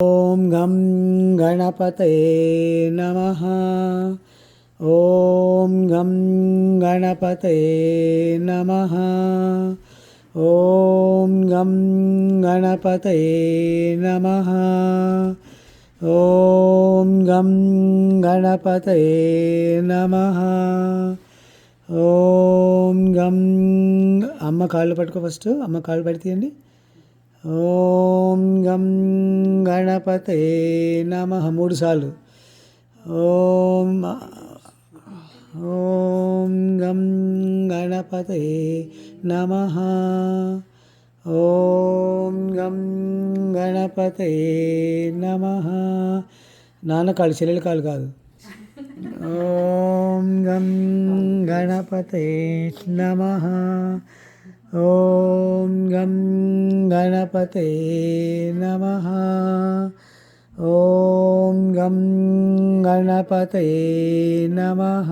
ॐ गं गणपतये नमः। ॐ गं गणपतये नमः। ॐ गं गणपतये नमः। ॐ गं गणपतये नमः. ఓం గం అమ్మ కాళ్ళు పట్టుకో, ఫస్ట్ అమ్మ కాళ్ళు పడితేయండి. ఓం గం గణపతే నమః 3 సార్లు. ఓం ఓం గం గణపతే నమః. ఓం గం గణపతే నమః. నాన్న కాళ్ళు, చెల్లెల కాళ్ళు కాదు. ఓం గం గణపతే నమః. ఓం గం గణపతే నమః. ఓం గం గణపతే నమః.